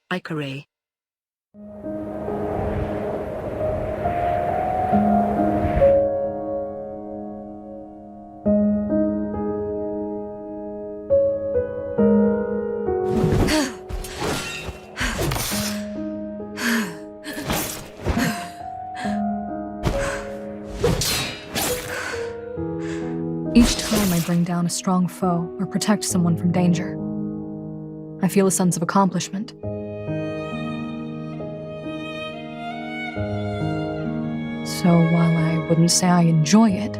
Macabre. Each time I bring down a strong foe or protect someone from danger, I feel a sense of accomplishment. So while I wouldn't say I enjoy it,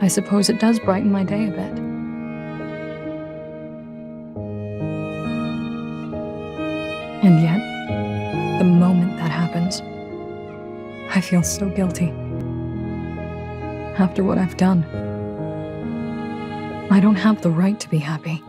I suppose it does brighten my day a bit. And yet, the moment that happens, I feel so guilty. After what I've done, I don't have the right to be happy.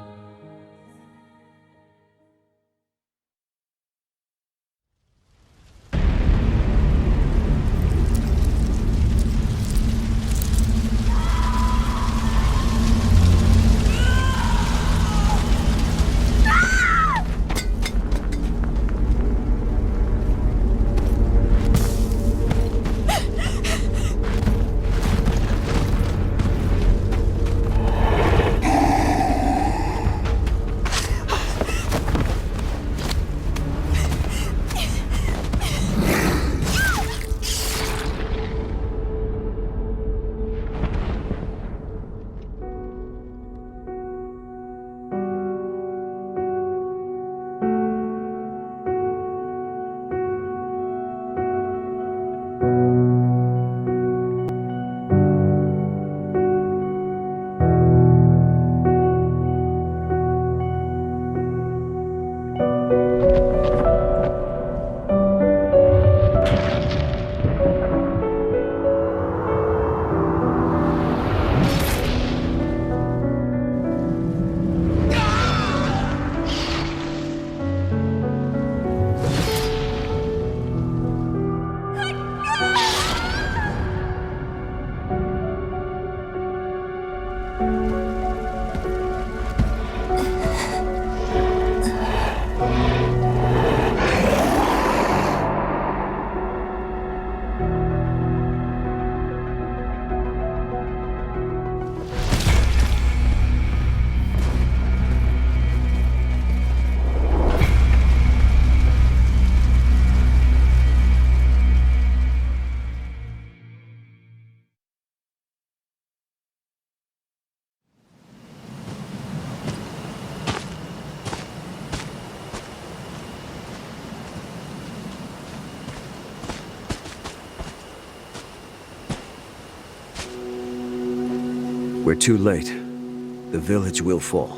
We're too late. The village will fall.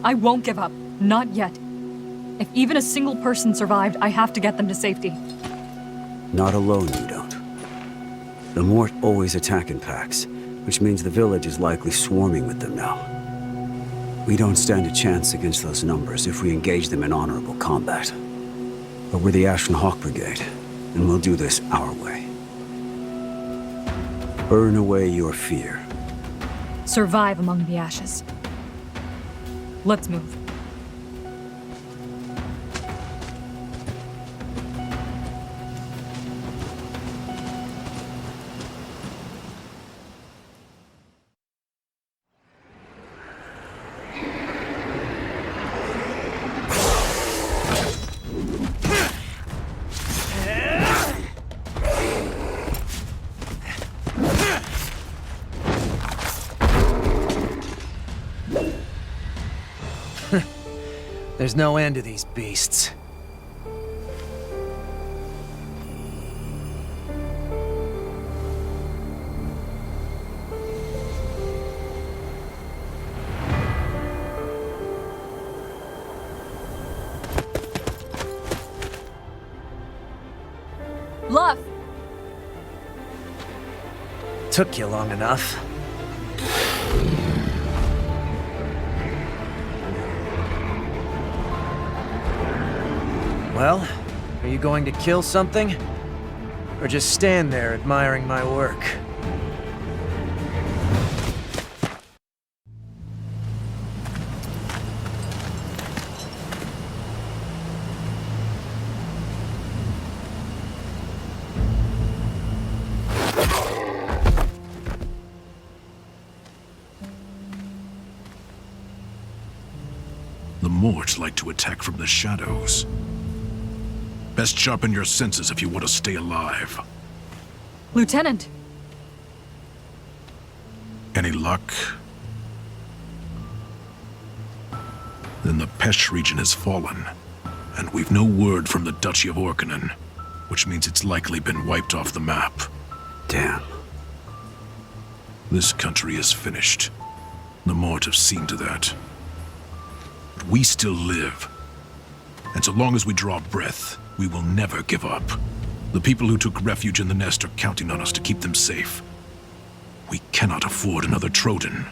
I won't give up. Not yet. If even a single person survived, I have to get them to safety. Not alone, you don't. The Mort always attack in packs, which means the village is likely swarming with them now. We don't stand a chance against those numbers if we engage them in honorable combat. But we're the Ashen Hawk Brigade, and we'll do this our way. Burn away your fear. Survive among the ashes. Let's move. There's no end to these beasts. Luff! Took you long enough. Well, are you going to kill something? Or just stand there admiring my work? The Mort like to attack from the shadows. Best sharpen your senses if you want to stay alive. Lieutenant! Any luck? Then the Pesh region has fallen, and we've no word from the Duchy of Orkinen, which means it's likely been wiped off the map. Damn. This country is finished. The Mort have seen to that. But we still live. And so long as we draw breath, we will never give up. The people who took refuge in the nest are counting on us to keep them safe. We cannot afford another Trojan.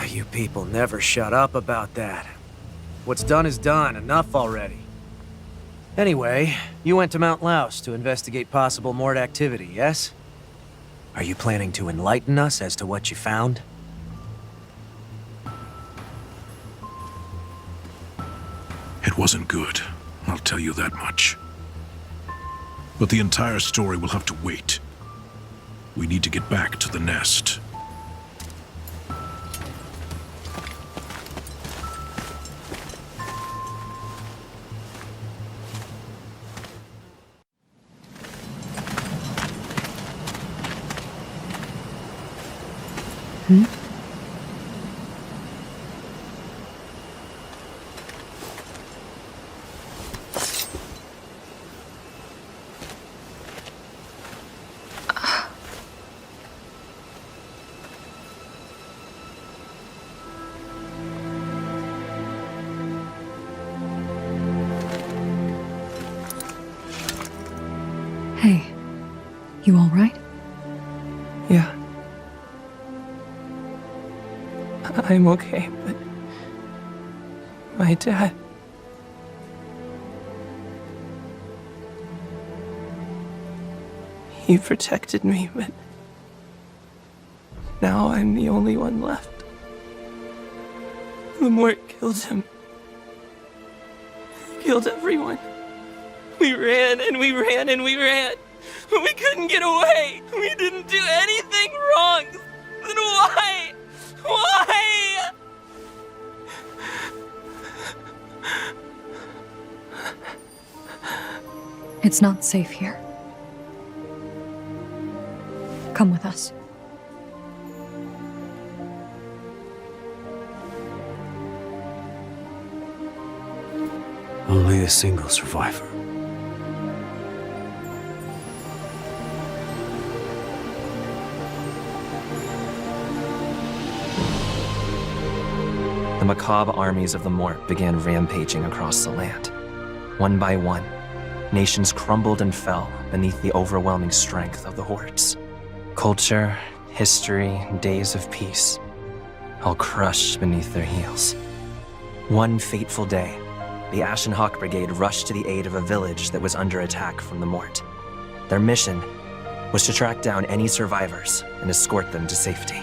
You people never shut up about that. What's done is done. Enough already. Anyway, you went to Mount Laos to investigate possible Mort activity, yes? Are you planning to enlighten us as to what you found? It wasn't good, I'll tell you that much. But the entire story will have to wait. We need to get back to the nest. Hey, you alright? Yeah. I'm okay, but my dad... He protected me, but now I'm the only one left. The Mort killed him. Killed everyone. We ran and we ran and we ran, but we couldn't get away. We didn't do anything wrong. Then why? Why? It's not safe here. Come with us. Only a single survivor. The macabre armies of the Mort began rampaging across the land. One by one, nations crumbled and fell beneath the overwhelming strength of the hordes. Culture, history, days of peace, all crushed beneath their heels. One fateful day, the Ashen Hawk Brigade rushed to the aid of a village that was under attack from the Mort. Their mission was to track down any survivors and escort them to safety.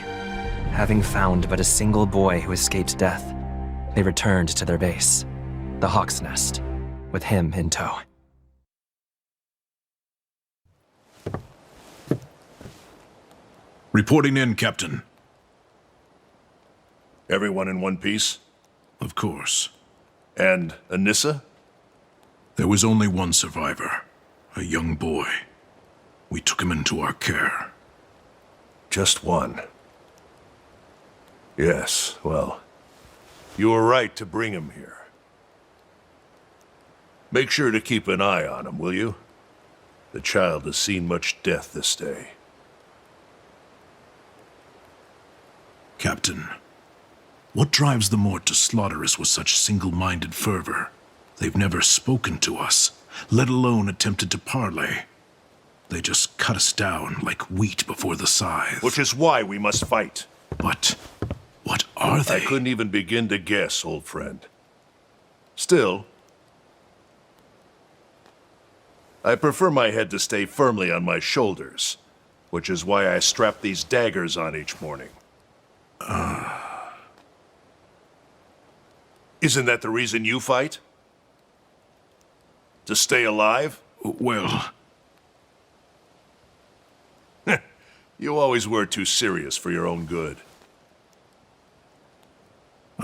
Having found but a single boy who escaped death, they returned to their base, the Hawk's Nest, with him in tow. Reporting in, Captain. Everyone in one piece? Of course. And Anissa? There was only one survivor, a young boy. We took him into our care. Just one. Yes, well, you were right to bring him here. Make sure to keep an eye on him, will you? The child has seen much death this day. Captain, what drives the Mort to slaughter us with such single-minded fervor? They've never spoken to us, let alone attempted to parley. They just cut us down like wheat before the scythe. Which is why we must fight. But what are they? I couldn't even begin to guess, old friend. Still, I prefer my head to stay firmly on my shoulders, which is why I strap these daggers on each morning. Isn't that the reason you fight? To stay alive? Well... You always were too serious for your own good.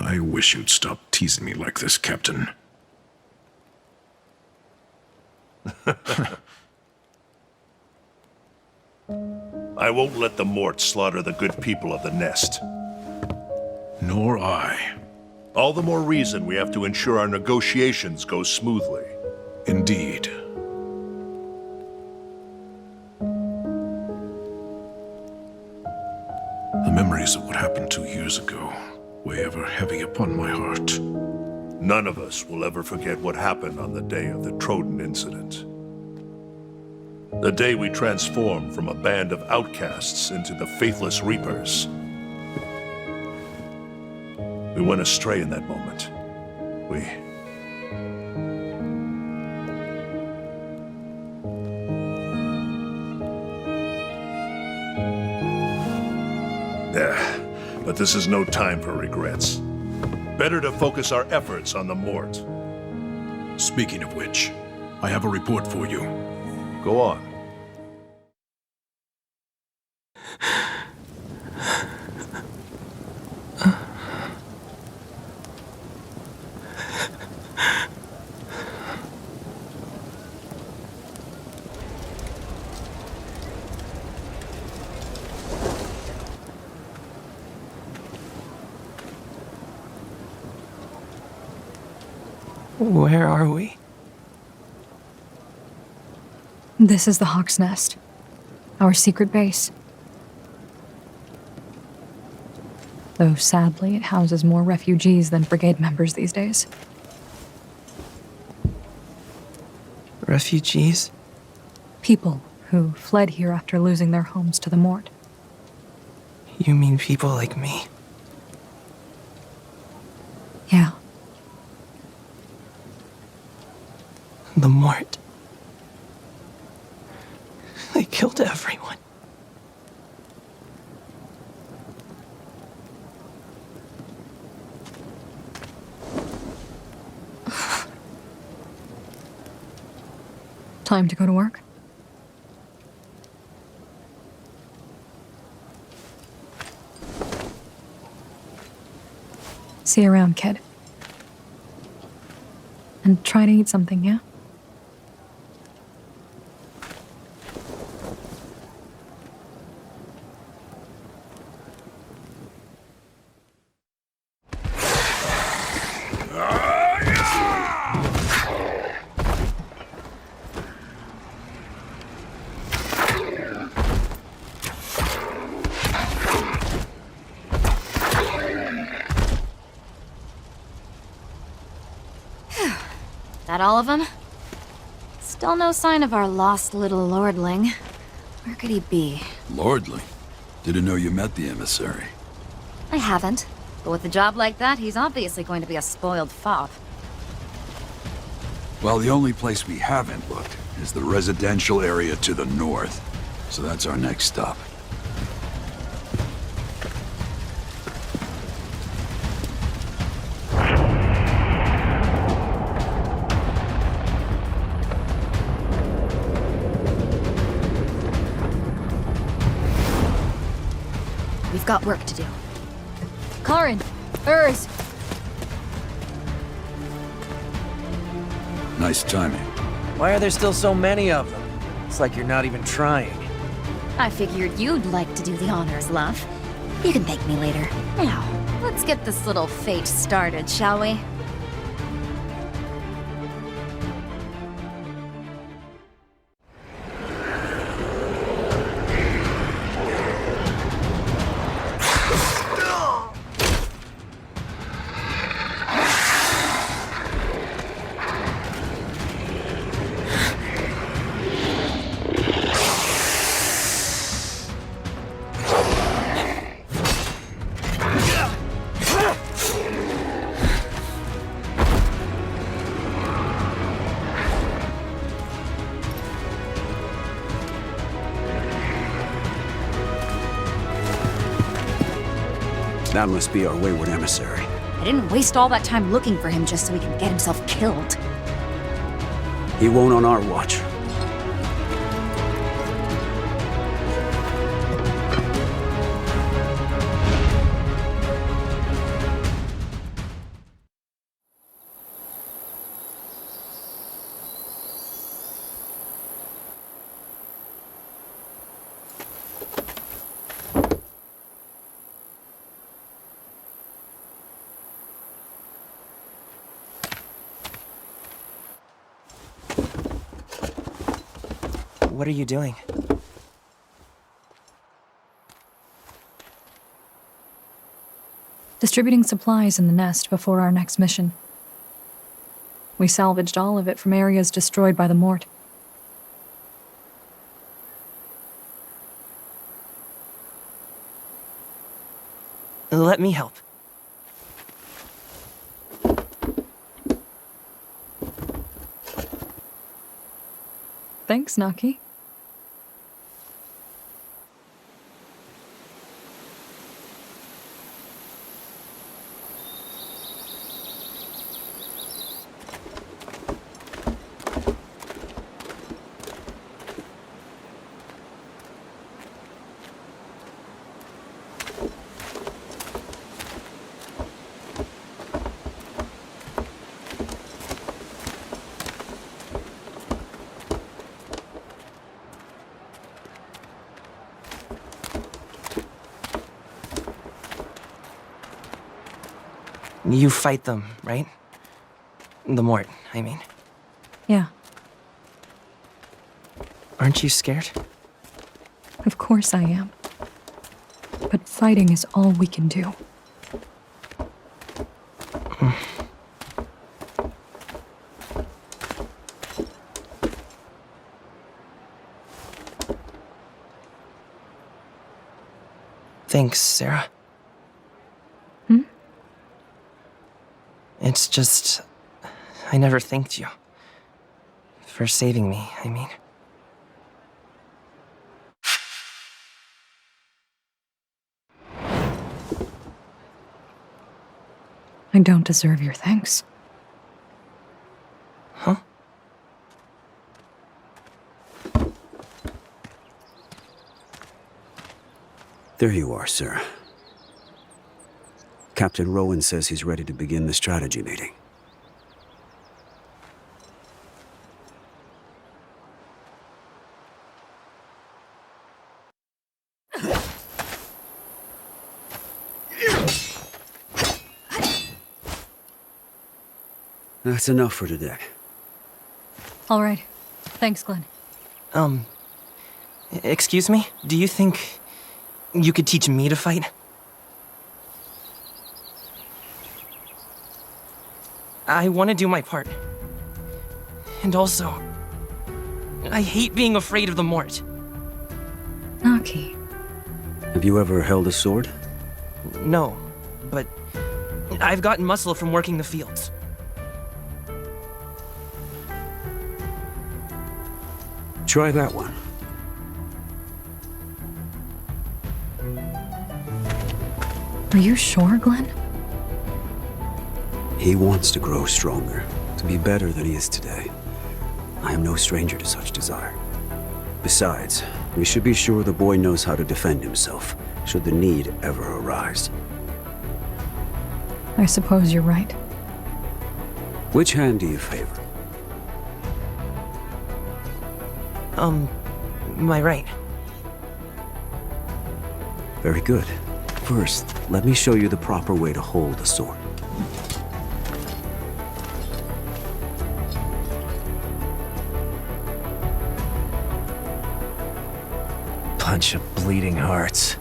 I wish you'd stop teasing me like this, Captain. I won't let the Mort slaughter the good people of the Nest. Nor I. All the more reason we have to ensure our negotiations go smoothly. Indeed. The memories of what happened 2 years ago weigh ever heavy upon my heart. None of us will ever forget what happened on the day of the Troden incident. The day we transformed from a band of outcasts into the Faithless Reapers. We went astray in that moment. But this is no time for regrets. Better to focus our efforts on the Mort. Speaking of which, I have a report for you. Go on. Where are we? This is the Hawk's Nest, our secret base. Though sadly, it houses more refugees than brigade members these days. Refugees? People who fled here after losing their homes to the Mort. You mean people like me? Yeah. The Mort. They killed everyone. Time to go to work? See you around, kid. And try to eat something, yeah? That all of them? Still no sign of our lost little lordling. Where could he be? Lordling? Didn't know you met the emissary. I haven't. But with a job like that, he's obviously going to be a spoiled fop. Well, the only place we haven't looked is the residential area to the north. So that's our next stop. We've got work to do. Karin! Urs! Nice timing. Why are there still so many of them? It's like you're not even trying. I figured you'd like to do the honors, love. You can thank me later. Now, let's get this little fete started, shall we? That must be our wayward emissary. I didn't waste all that time looking for him just so he could get himself killed. He won't on our watch. What are you doing? Distributing supplies in the nest before our next mission. We salvaged all of it from areas destroyed by the Mort. Let me help. Thanks, Naki. You fight them, right? The Mort, I mean. Yeah, Aren't you scared? of course I am. But fighting is all we can do. Thanks, Sarah. Hmm? It's just... I never thanked you. For saving me, I mean. I don't deserve your thanks. Huh? There you are, sir. Captain Rowan says he's ready to begin the strategy meeting. That's enough for today. All right. Thanks, Glenn. Excuse me? Do you think you could teach me to fight? I want to do my part. And also, I hate being afraid of the Mort. Naki. Have you ever held a sword? No, but I've gotten muscle from working the fields. Try that one. Are you sure, Glenn? He wants to grow stronger, to be better than he is today. I am no stranger to such desire. Besides, we should be sure the boy knows how to defend himself, should the need ever arise. I suppose you're right. Which hand do you favor? My right. Very good. First, let me show you the proper way to hold a sword. Bunch of bleeding hearts.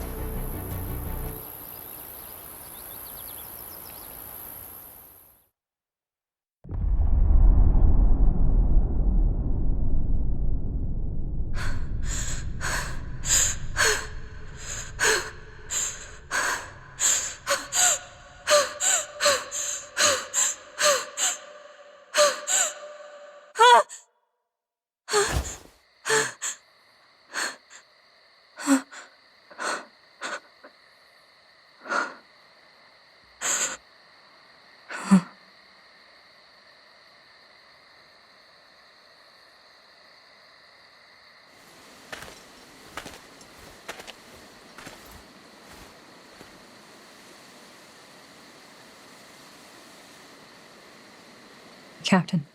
Captain.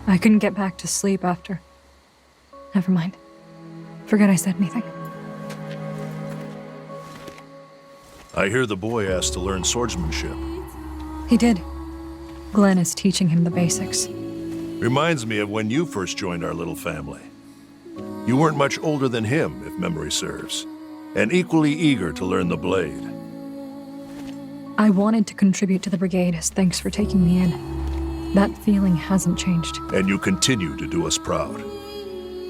I couldn't get back to sleep after. Never mind. Forget I said anything. I hear the boy asked to learn swordsmanship. He did. Glenn is teaching him the basics. Reminds me of when you first joined our little family. You weren't much older than him, if memory serves, and equally eager to learn the blade. I wanted to contribute to the brigade as thanks for taking me in. That feeling hasn't changed. And you continue to do us proud.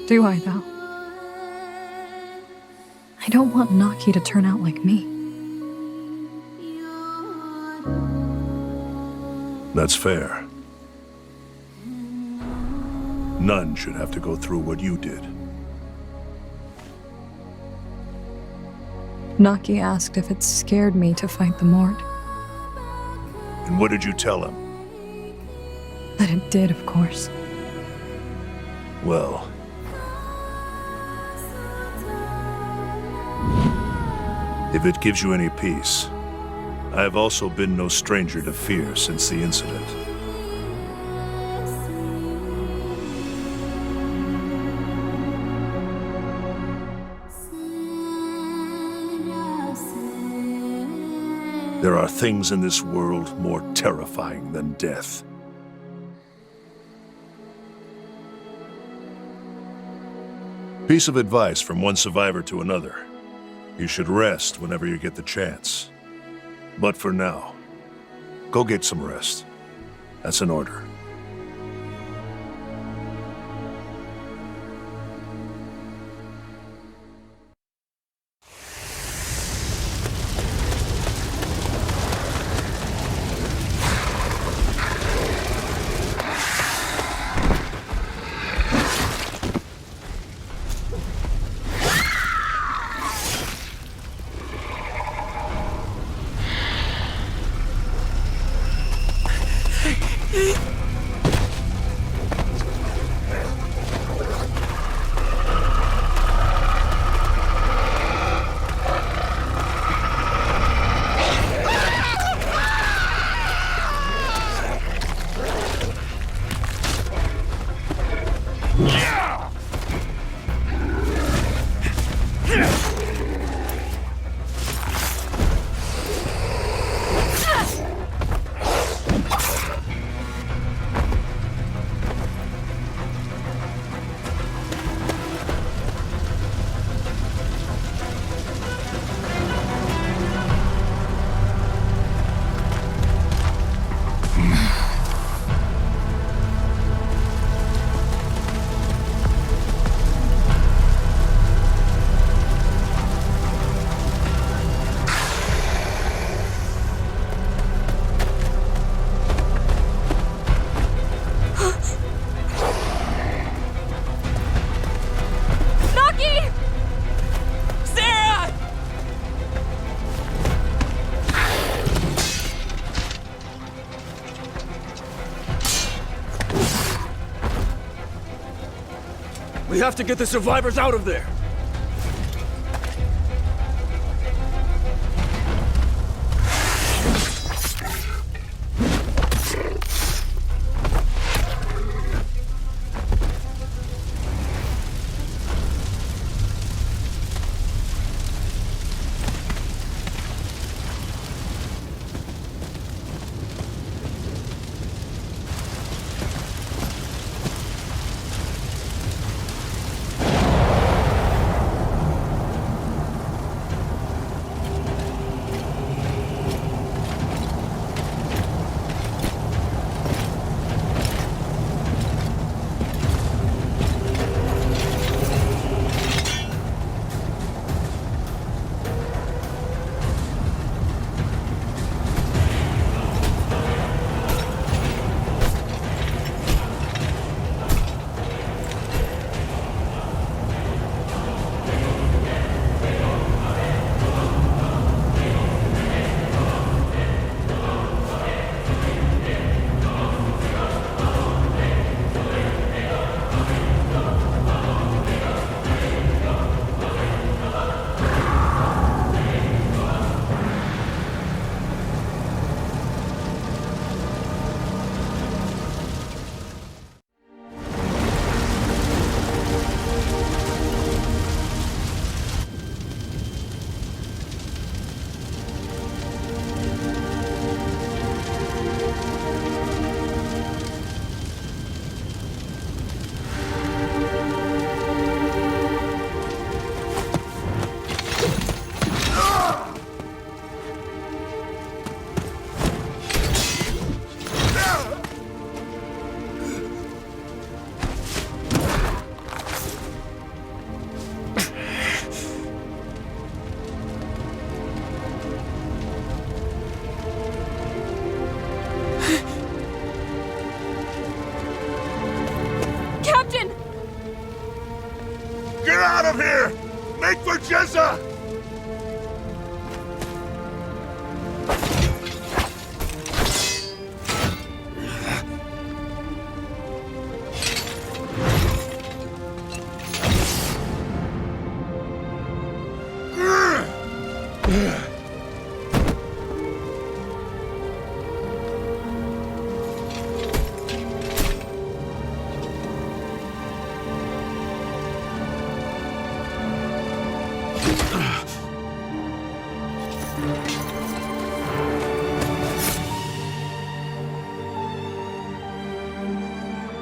Do I, though? I don't want Naki to turn out like me. That's fair. None should have to go through what you did. Naki asked if it scared me to fight the Mort. And what did you tell him? That it did, of course. Well... if it gives you any peace, I have also been no stranger to fear since the incident. There are things in this world more terrifying than death. Piece of advice from one survivor to another. You should rest whenever you get the chance. But for now, go get some rest. That's an order. We have to get the survivors out of there!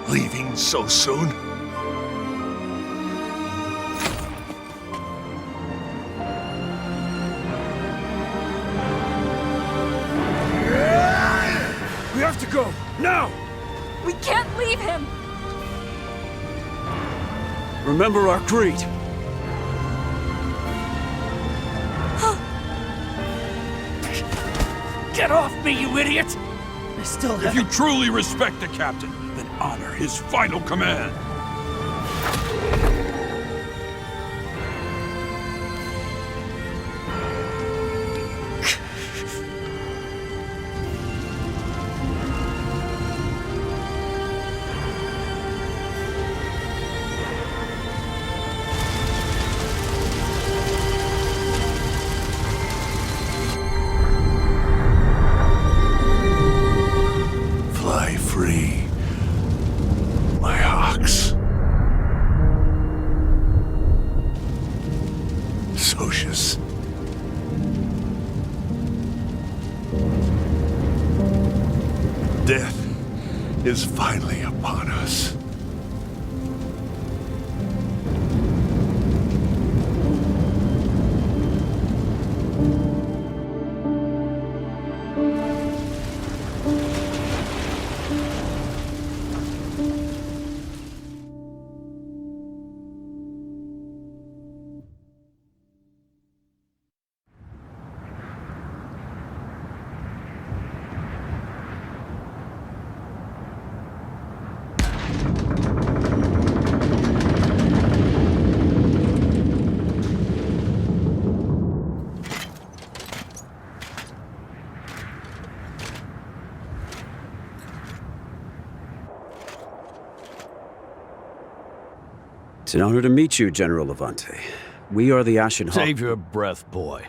Leaving so soon? We have to go! Now! We can't leave him! Remember our creed. Get off me, you idiot! I still have... If you truly respect the captain, then honor his final command. Fly free, my hawks. Socius. Death is finally upon us. It's an honor to meet you, General Levante. We are the Ashen Hawk. Save your breath, boy.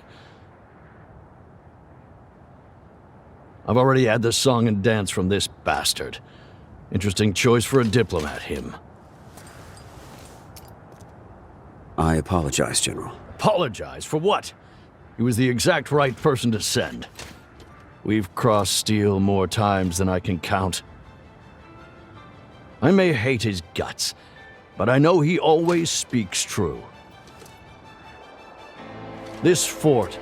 I've already had the song and dance from this bastard. Interesting choice for a diplomat, him. I apologize, General. Apologize? For what? He was the exact right person to send. We've crossed steel more times than I can count. I may hate his guts, but I know he always speaks true. This fort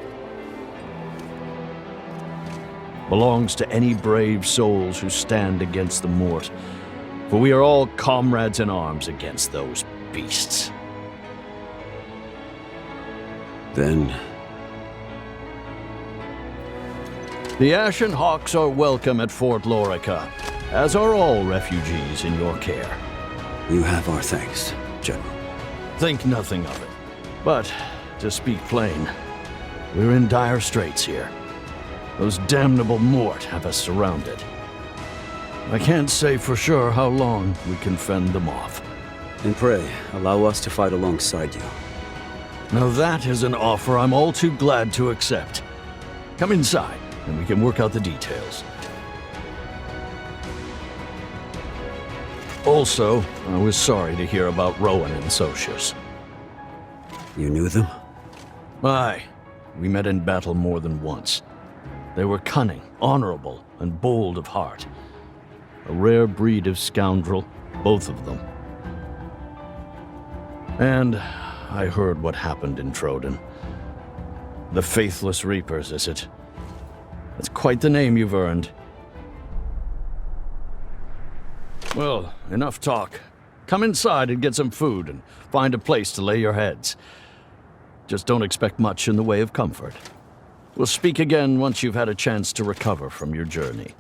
belongs to any brave souls who stand against the Mort, for we are all comrades in arms against those beasts. Then... The Ashen Hawks are welcome at Fort Lorica, as are all refugees in your care. you have our thanks, General. Think nothing of it. But, to speak plain, we're in dire straits here. Those damnable Mort have us surrounded. I can't say for sure how long we can fend them off. And pray, allow us to fight alongside you. Now that is an offer I'm all too glad to accept. Come inside, and we can work out the details. Also, I was sorry to hear about Rowan and Socius. You knew them? Aye. We met in battle more than once. They were cunning, honorable, and bold of heart. A rare breed of scoundrel, both of them. And I heard what happened in Troden. The Faithless Reapers, is it? That's quite the name you've earned. Well, enough talk. Come inside and get some food and find a place to lay your heads. Just don't expect much in the way of comfort. We'll speak again once you've had a chance to recover from your journey.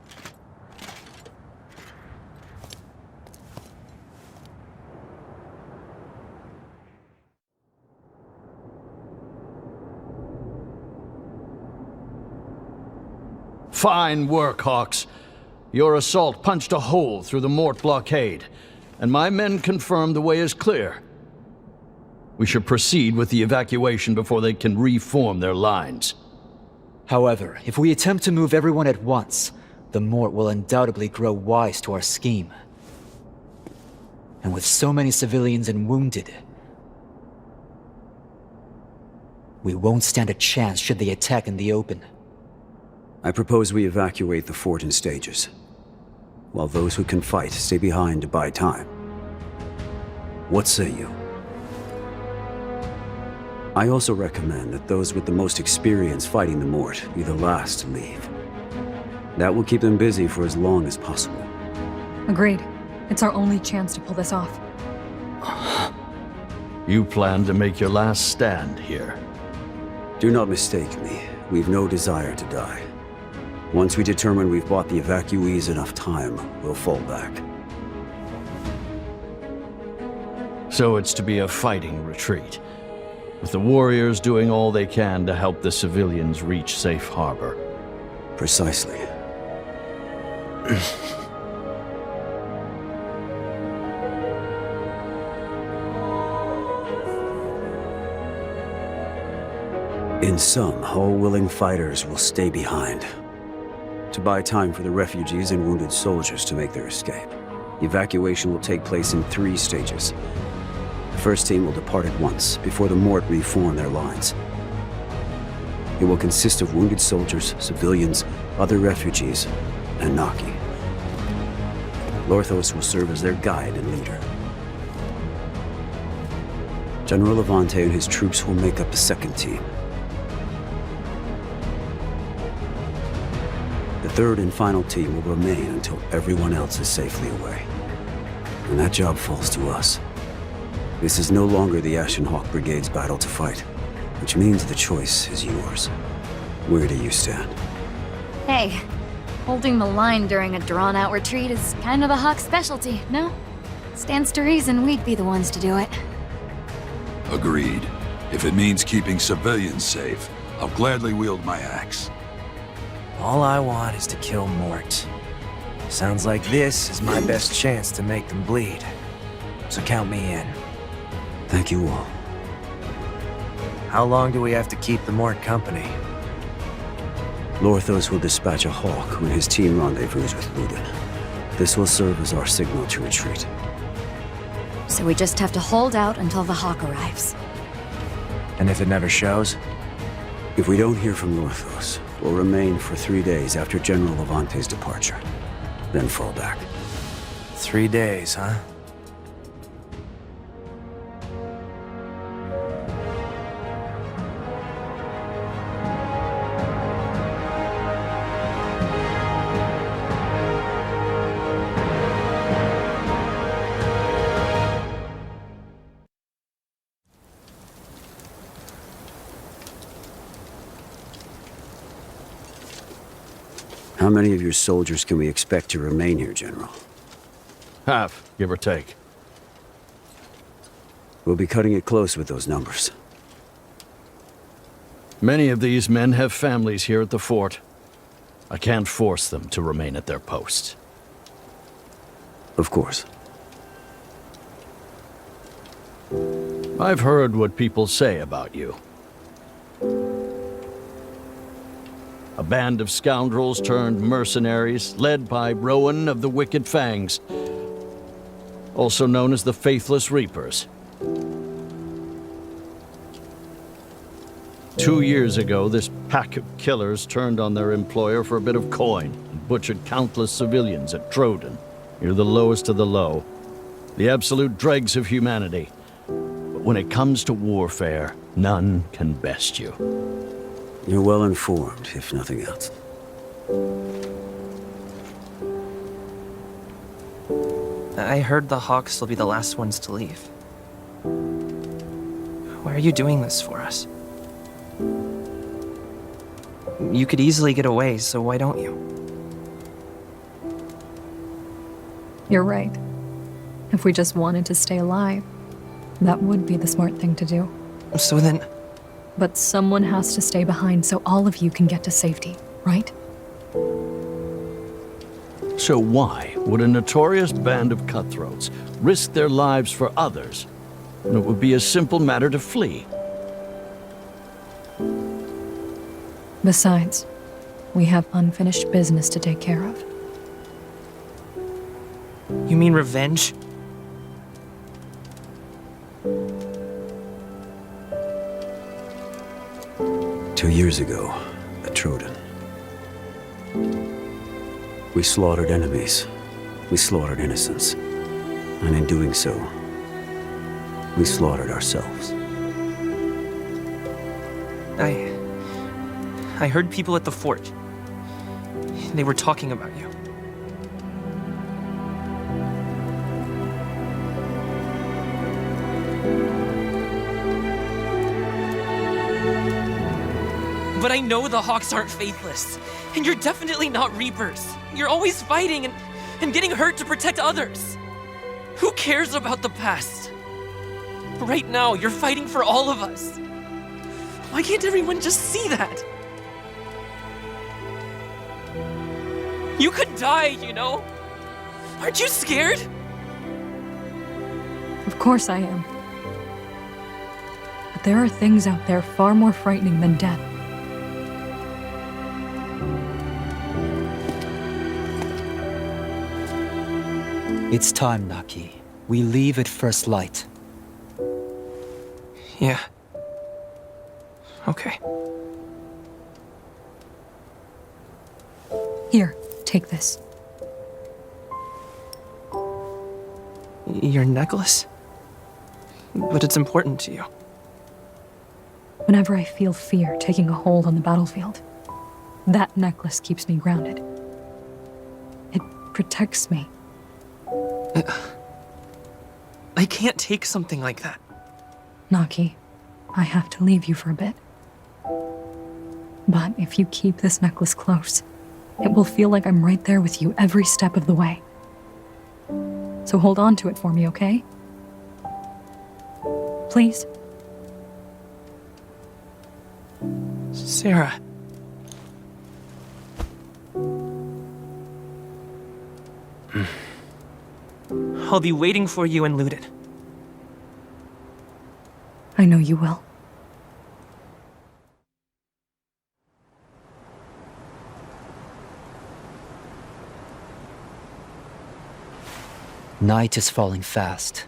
Fine work, Hawks. Your assault punched a hole through the Mort blockade, and my men confirm the way is clear. We should proceed with the evacuation before they can reform their lines. However, if we attempt to move everyone at once, the Mort will undoubtedly grow wise to our scheme. And with so many civilians and wounded, we won't stand a chance should they attack in the open. I propose we evacuate the fort in stages. while those who can fight stay behind to buy time. What say you? I also recommend that those with the most experience fighting the Mort be the last to leave. That will keep them busy for as long as possible. Agreed. It's our only chance to pull this off. You plan to make your last stand here. Do not mistake me. We've no desire to die. Once we determine we've bought the evacuees enough time, we'll fall back. So it's to be a fighting retreat, with the warriors doing all they can to help the civilians reach safe harbor. Precisely. In sum, all willing fighters will stay behind to buy time for the refugees and wounded soldiers to make their escape. The evacuation will take place in 3 stages. The first team will depart at once, before the Mort reform their lines. It will consist of wounded soldiers, civilians, other refugees, and Naki. Lorthos will serve as their guide and leader. General Levante and his troops will make up the second team. The third and final team will remain until everyone else is safely away. And that job falls to us. This is no longer the Ashen Hawk Brigade's battle to fight, which means the choice is yours. Where do you stand? Hey, holding the line during a drawn-out retreat is kind of the Hawk specialty, no? Stands to reason we'd be the ones to do it. Agreed. If it means keeping civilians safe, I'll gladly wield my axe. All I want is to kill Mort. Sounds like this is my best chance to make them bleed. So count me in. Thank you all. How long do we have to keep the Mort company? Lorthos will dispatch a Hawk when his team rendezvous with Ludin. This will serve as our signal to retreat. So we just have to hold out until the Hawk arrives. And if it never shows? If we don't hear from Lorthos, we'll remain for 3 days after General Levante's departure. Then fall back. 3 days, huh? How many of your soldiers can we expect to remain here, General? Half, give or take. We'll be cutting it close with those numbers. Many of these men have families here at the fort. I can't force them to remain at their posts. Of course. I've heard what people say about you. A band of scoundrels turned mercenaries, led by Rowan of the Wicked Fangs, also known as the Faithless Reapers. 2 years ago, this pack of killers turned on their employer for a bit of coin and butchered countless civilians at Troden. You're the lowest of the low, the absolute dregs of humanity. But when it comes to warfare, none can best you. You're well informed, if nothing else. I heard the Hawks will be the last ones to leave. Why are you doing this for us? You could easily get away, so why don't you? You're right. If we just wanted to stay alive, that would be the smart thing to do. So then... But someone has to stay behind so all of you can get to safety, right? So why would a notorious band of cutthroats risk their lives for others when it would be a simple matter to flee? Besides, we have unfinished business to take care of. You mean revenge? Two years ago, at Troden, we slaughtered enemies we slaughtered innocents. And in doing so, we slaughtered ourselves. I heard people at the fort. They were talking about you. But I know the Hawks aren't faithless. And you're definitely not Reapers. You're always fighting and getting hurt to protect others. Who cares about the past? Right now, you're fighting for all of us. Why can't everyone just see that? You could die, you know? Aren't you scared? Of course I am. But there are things out there far more frightening than death. It's time, Naki. We leave at first light. Yeah. Okay. Here, take this. Your necklace? But it's important to you. Whenever I feel fear taking a hold on the battlefield, that necklace keeps me grounded. It protects me. I can't take something like that. Naki, I have to leave you for a bit. But if you keep this necklace close, it will feel like I'm right there with you every step of the way. So hold on to it for me, okay? Please? Sarah. I'll be waiting for you in Luden. I know you will. Night is falling fast.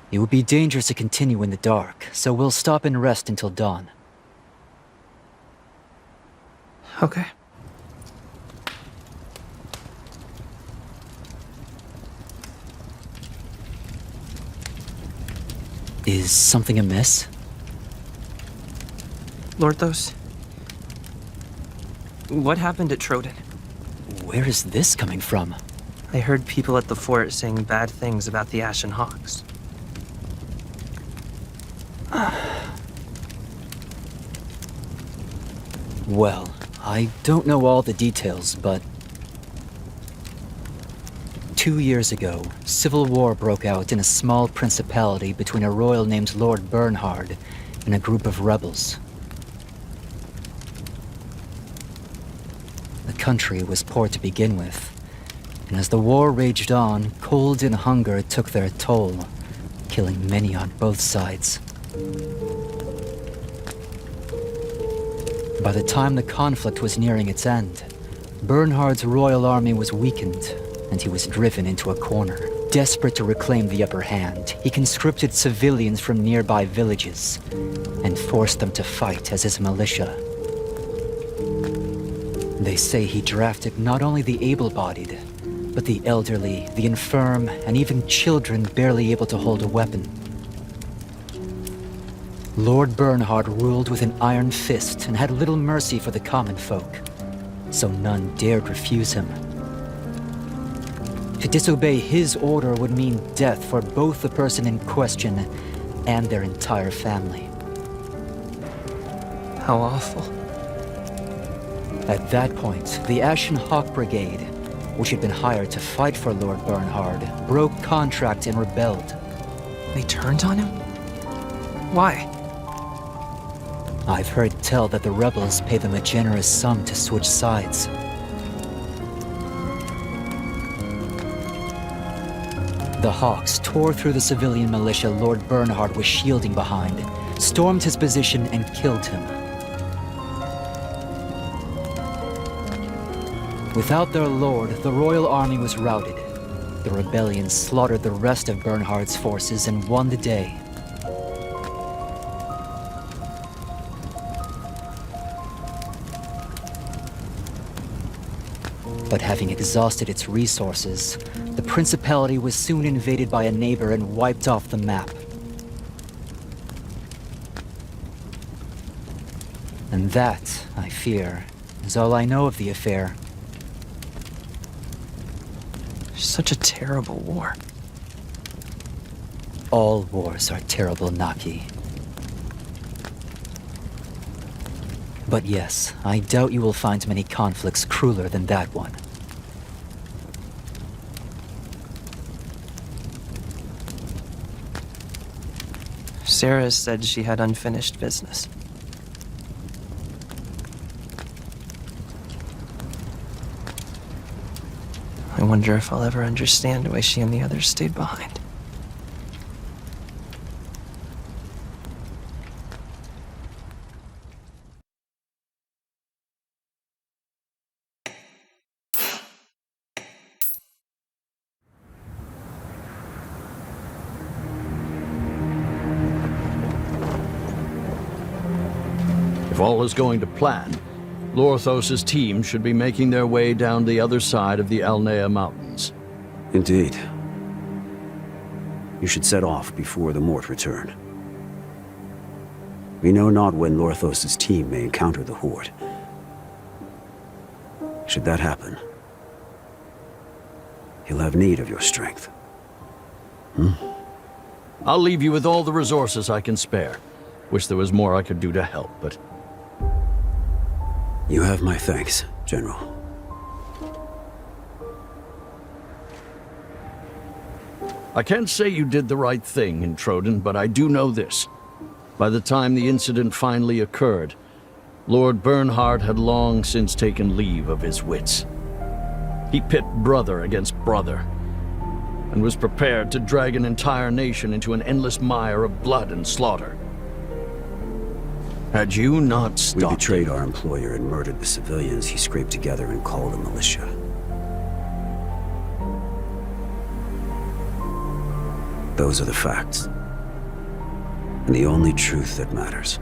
It would be dangerous to continue in the dark, so we'll stop and rest until dawn. Okay. Is something amiss? Lorthos, what happened at Troden? Where is this coming from? I heard people at the fort saying bad things about the Ashen Hawks. Well, I don't know all the details, but 2 years ago, civil war broke out in a small principality between a royal named Lord Bernhard and a group of rebels. The country was poor to begin with, and as the war raged on, cold and hunger took their toll, killing many on both sides. By the time the conflict was nearing its end, Bernhard's royal army was weakened, and he was driven into a corner. Desperate to reclaim the upper hand, he conscripted civilians from nearby villages and forced them to fight as his militia. They say he drafted not only the able-bodied, but the elderly, the infirm, and even children barely able to hold a weapon. Lord Bernhard ruled with an iron fist and had little mercy for the common folk, so none dared refuse him. To disobey his order would mean death for both the person in question and their entire family. How awful. At that point, the Ashen Hawk Brigade, which had been hired to fight for Lord Bernhard, broke contract and rebelled. They turned on him? Why? I've heard tell that the rebels pay them a generous sum to switch sides. The Hawks tore through the civilian militia Lord Bernhard was shielding behind, stormed his position, and killed him. Without their lord, the royal army was routed. The rebellion slaughtered the rest of Bernhard's forces and won the day. But having exhausted its resources, the Principality was soon invaded by a neighbor and wiped off the map. And that, I fear, is all I know of the affair. Such a terrible war. All wars are terrible, Naki. But yes, I doubt you will find many conflicts crueler than that one. Sarah said she had unfinished business. I wonder if I'll ever understand why she and the others stayed behind. If all is going to plan, Lorthos' team should be making their way down the other side of the Alnea Mountains. Indeed. You should set off before the Mort return. We know not when Lorthos' team may encounter the Horde. Should that happen, he'll have need of your strength. I'll leave you with all the resources I can spare. Wish there was more I could do to help, but... You have my thanks, General. I can't say you did the right thing in Troden, but I do know this. By the time the incident finally occurred, Lord Bernhard had long since taken leave of his wits. He pit brother against brother, and was prepared to drag an entire nation into an endless mire of blood and slaughter. Had you not stopped We betrayed him, our employer and murdered the civilians he scraped together and called a militia. Those are the facts. And the only truth that matters.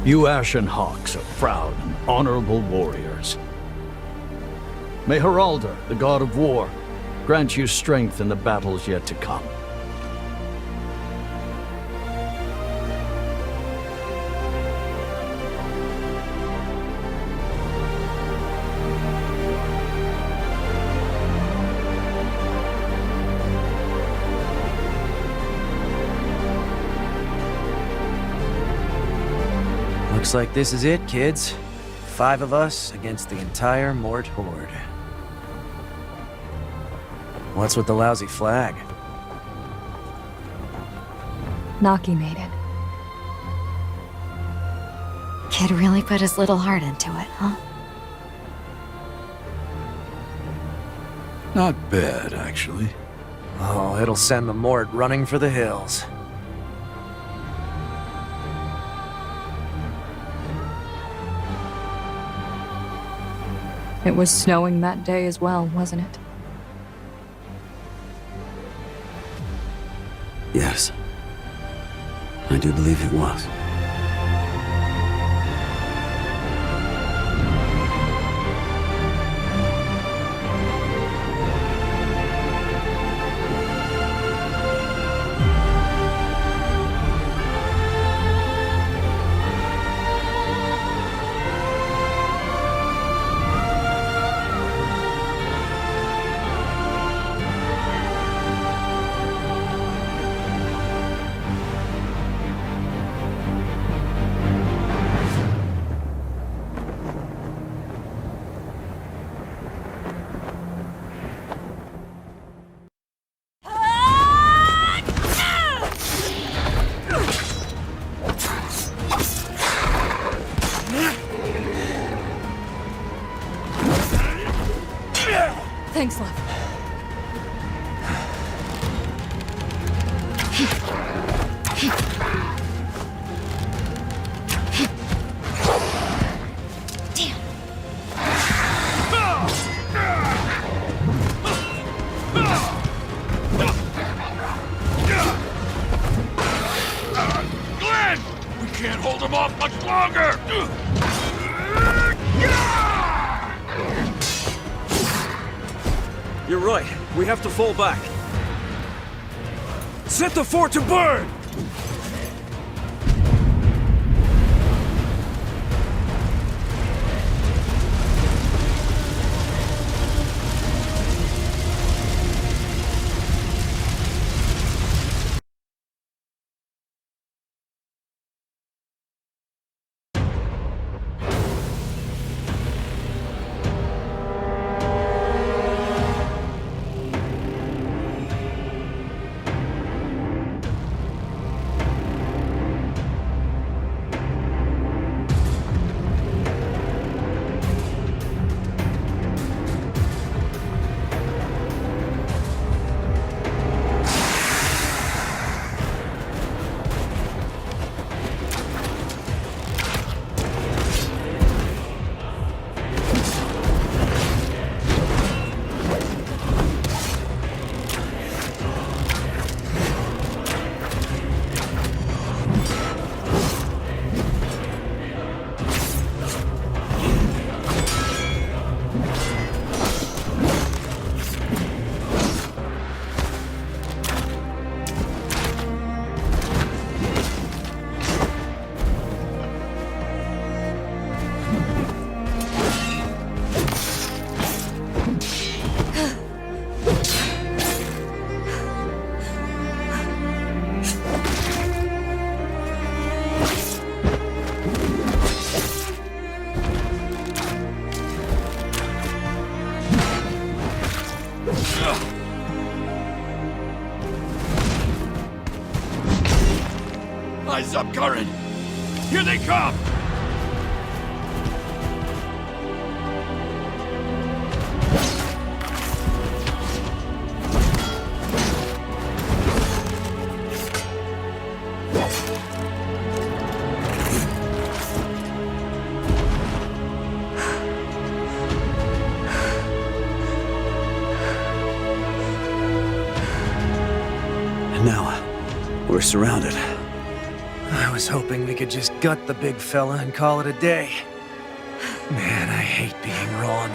You Ashen Hawks are proud and honorable warriors. May Heraldor, the god of war, grant you strength in the battles yet to come. Looks like this is it, kids. 5 of us against the entire Mort Horde. What's with the lousy flag? Naki made it. Kid really put his little heart into it, huh? Not bad, actually. Oh, it'll send the Mort running for the hills. It was snowing that day as well, wasn't it? Yes. I do believe it was. Thanks, love. can't hold them off much longer! You're right. We have to fall back. Set the fort to burn! Eyes up, Curran! Here they come! And now, we're surrounded. I was hoping we could just gut the big fella and call it a day. Man, I hate being wrong.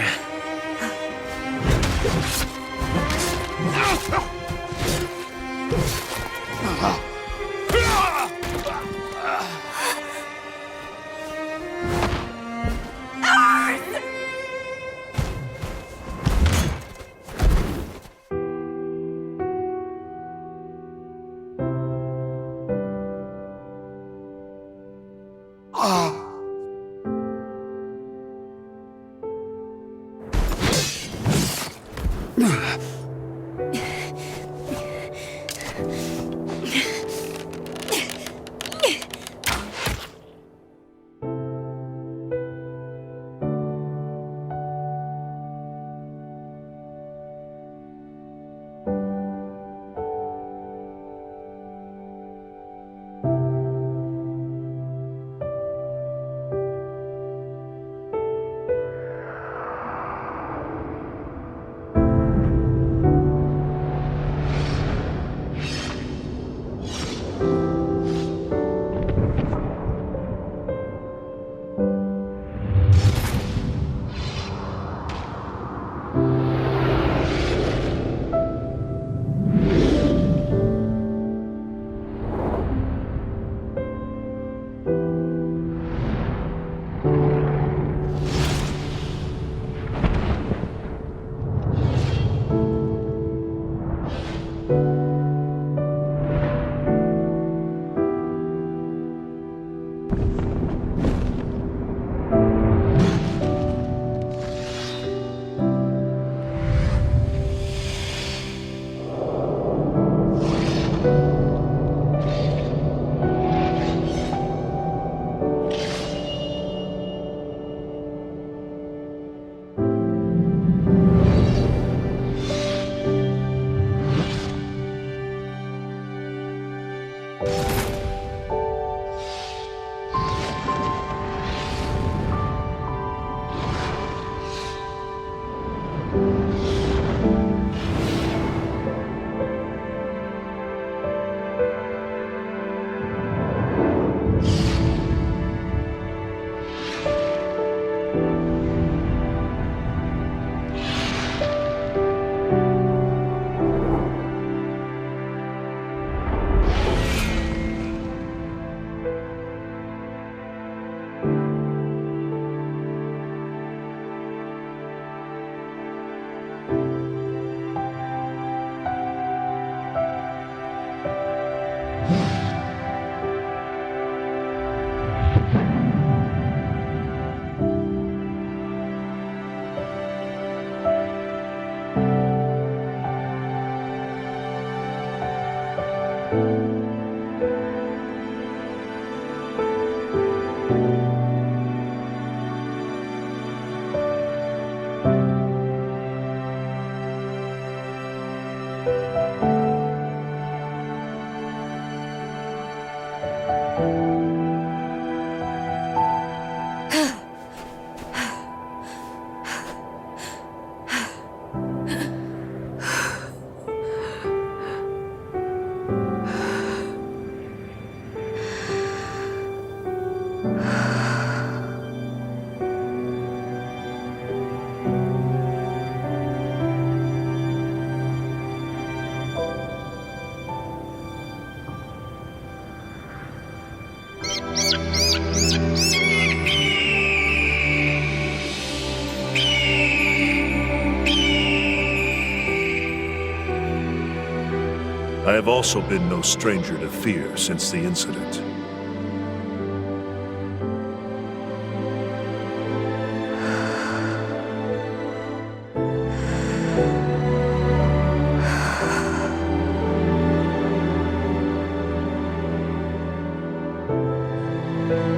I have also been no stranger to fear since the incident.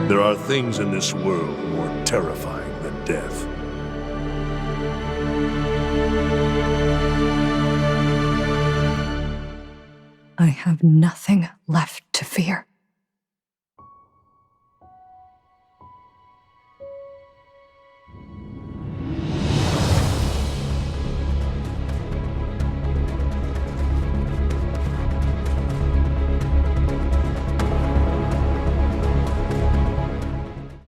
There are things in this world more terrifying than death. I have nothing left to fear.